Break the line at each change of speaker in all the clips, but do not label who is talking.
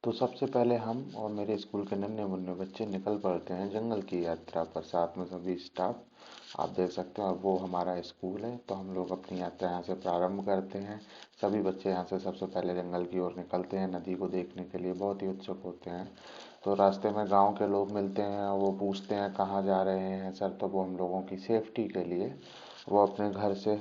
तो सबसे पहले हम और मेरे स्कूल के नन्हे मुन्ने बच्चे निकल पड़ते हैं जंगल की यात्रा पर, साथ में सभी स्टाफ आप देख सकते हैं। और वो हमारा स्कूल है, तो हम लोग अपनी यात्रा यहाँ से प्रारंभ करते हैं। सभी बच्चे यहाँ से सबसे पहले जंगल की ओर निकलते हैं, नदी को देखने के लिए बहुत ही उत्सुक होते हैं। तो रास्ते में गांव के लोग मिलते हैं, वो पूछते हैं कहाँ जा रहे हैं सर, तो वो हम लोगों की सेफ्टी के लिए वो अपने घर से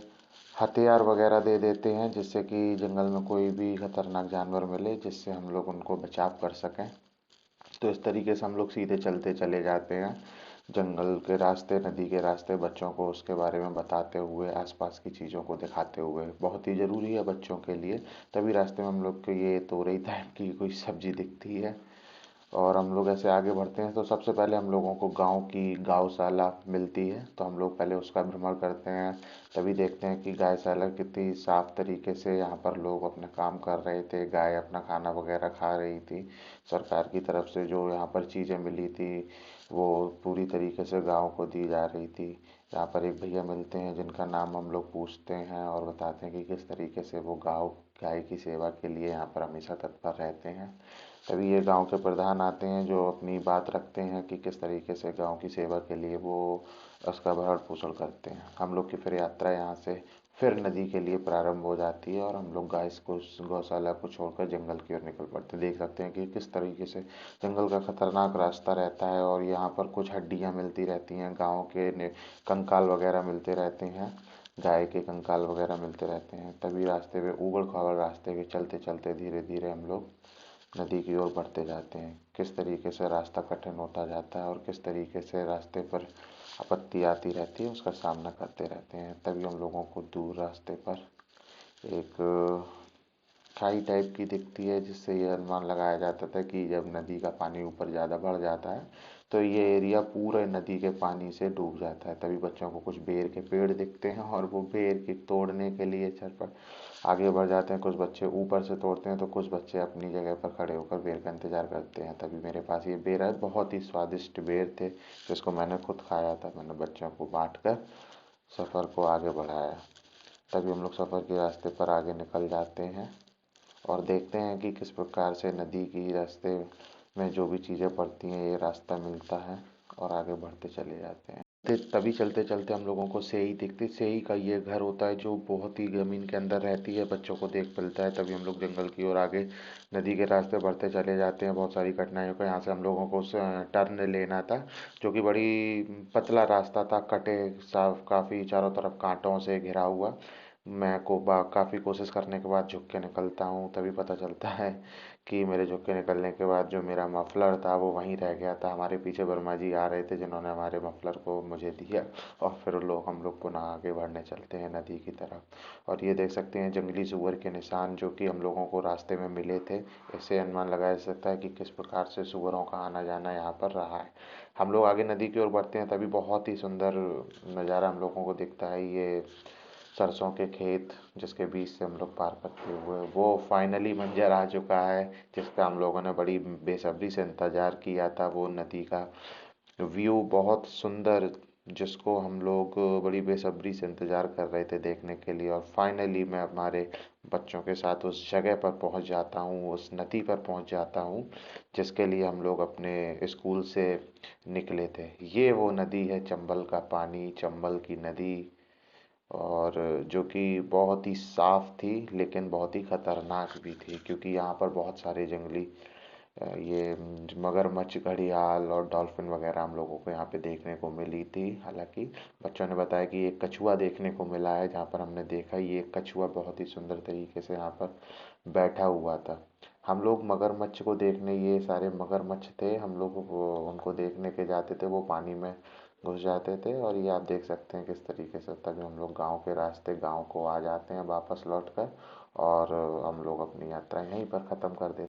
हथियार वगैरह दे देते हैं, जिससे कि जंगल में कोई भी खतरनाक जानवर मिले जिससे हम लोग उनको बचाव कर सकें। तो इस तरीके से हम लोग सीधे चलते चले जाते हैं जंगल के रास्ते, नदी के रास्ते, बच्चों को उसके बारे में बताते हुए, आसपास की चीज़ों को दिखाते हुए। बहुत ही ज़रूरी है बच्चों के लिए। तभी रास्ते में हम लोग को ये तोरई टाइप की कोई सब्जी दिखती है और हम लोग ऐसे आगे बढ़ते हैं। तो सबसे पहले हम लोगों को गांव की गौशाला मिलती है, तो हम लोग पहले उसका भ्रमण करते हैं। तभी देखते हैं कि गौशाला कितनी साफ तरीके से यहाँ पर लोग अपना काम कर रहे थे, गाय अपना खाना वगैरह खा रही थी। सरकार की तरफ से जो यहाँ पर चीज़ें मिली थी वो पूरी तरीके से गाँव को दी जा रही थी। यहाँ पर एक भैया मिलते हैं जिनका नाम हम लोग पूछते हैं और बताते हैं कि किस तरीके से वो गाय की सेवा के लिए यहाँ पर हमेशा तत्पर रहते हैं। तभी ये गांव के प्रधान आते हैं जो अपनी बात रखते हैं कि किस तरीके से गांव की सेवा के लिए वो उसका भरण पोषण करते हैं। हम लोग की फिर यात्रा यहाँ से फिर नदी के लिए प्रारंभ हो जाती है और हम लोग गाय को गौशाला को छोड़कर जंगल की ओर निकल पड़ते हैं। देख सकते हैं कि किस तरीके से जंगल का खतरनाक रास्ता रहता है और यहाँ पर कुछ हड्डियाँ मिलती रहती हैं, गाँव के कंकाल वगैरह मिलते रहते हैं, गाय के कंकाल वगैरह मिलते रहते हैं। तभी रास्ते में ऊबड़ खाबड़ रास्ते में चलते चलते धीरे धीरे हम लोग नदी की ओर बढ़ते जाते हैं। किस तरीके से रास्ता कठिन होता जाता है और किस तरीके से रास्ते पर आपत्ति आती रहती है उसका सामना करते रहते हैं। तभी हम लोगों को दूर रास्ते पर एक खाई टाइप की दिखती है, जिससे ये अनुमान लगाया जाता था कि जब नदी का पानी ऊपर ज़्यादा बढ़ जाता है तो ये एरिया पूरे नदी के पानी से डूब जाता है। तभी बच्चों को कुछ बेर के पेड़ दिखते हैं और वो बेर की तोड़ने के लिए छत पर आगे बढ़ जाते हैं। कुछ बच्चे ऊपर से तोड़ते हैं तो कुछ बच्चे अपनी जगह पर खड़े होकर बेर का इंतजार करते हैं। तभी मेरे पास ये बेर है, बहुत ही स्वादिष्ट बेर थे जिसको मैंने खुद खाया था। मैंने बच्चों को बांट कर सफ़र को आगे बढ़ाया। तभी हम लोग सफ़र के रास्ते पर आगे निकल जाते हैं और देखते हैं कि किस प्रकार से नदी की रास्ते में जो भी चीज़ें पड़ती हैं ये रास्ता मिलता है और आगे बढ़ते चले जाते हैं। तभी चलते चलते हम लोगों को सेई दिखती। सेई का ये घर होता है जो बहुत ही ज़मीन के अंदर रहती है, बच्चों को देख मिलता है। तभी हम लोग जंगल की ओर आगे नदी के रास्ते बढ़ते चले जाते हैं। बहुत सारी कठिनाइयों का यहाँ से हम लोगों को टर्न लेना था, जो कि बड़ी पतला रास्ता था, कटे साफ, काफ़ी चारों तरफ कांटों से घिरा हुआ। मैं को काफ़ी कोशिश करने के बाद झुक के निकलता हूँ। तभी पता चलता है कि मेरे झुक के निकलने के बाद जो मेरा मफलर था वो वहीं रह गया था। हमारे पीछे वर्मा जी आ रहे थे जिन्होंने हमारे मफलर को मुझे दिया और फिर हम लोग पुनः आगे बढ़ने चलते हैं नदी की तरफ। और ये देख सकते हैं जंगली सुअर के निशान जो कि हम लोगों को रास्ते में मिले थे। इससे अनुमान लगाया जा सकता है कि किस प्रकार से सुअरों का आना जाना यहाँ पर रहा है। हम लोग आगे नदी की ओर बढ़ते हैं तभी बहुत ही सुंदर नज़ारा हम लोगों को दिखता है। ये सरसों के खेत जिसके बीच से हम लोग पार करते हुए वो फाइनली मंजर आ चुका है, जिसका हम लोगों ने बड़ी बेसब्री से इंतज़ार किया था। वो नदी का व्यू बहुत सुंदर, जिसको हम लोग बड़ी बेसब्री से इंतज़ार कर रहे थे देखने के लिए। और फाइनली मैं हमारे बच्चों के साथ उस जगह पर पहुंच जाता हूं, उस नदी पर पहुंच जाता हूं जिसके लिए हम लोग अपने स्कूल से निकले थे। ये वो नदी है, चंबल का पानी, चंबल की नदी। और जो कि बहुत ही साफ थी लेकिन बहुत ही खतरनाक भी थी, क्योंकि यहाँ पर बहुत सारे जंगली ये मगरमच्छ, घड़ियाल और डॉल्फिन वगैरह हम लोगों को यहाँ पे देखने को मिली थी। हालांकि बच्चों ने बताया कि एक कछुआ देखने को मिला है, जहाँ पर हमने देखा ये कछुआ बहुत ही सुंदर तरीके से यहाँ पर बैठा हुआ था। हम लोग मगरमच्छ को देखने, ये सारे मगरमच्छ थे, हम लोग उनको देखने के जाते थे, वो पानी में घुस जाते थे। और ये आप देख सकते हैं किस तरीके से तभी हम लोग गांव के रास्ते गांव को आ जाते हैं वापस लौट कर, और हम लोग अपनी यात्रा यहीं पर ख़त्म कर देते हैं।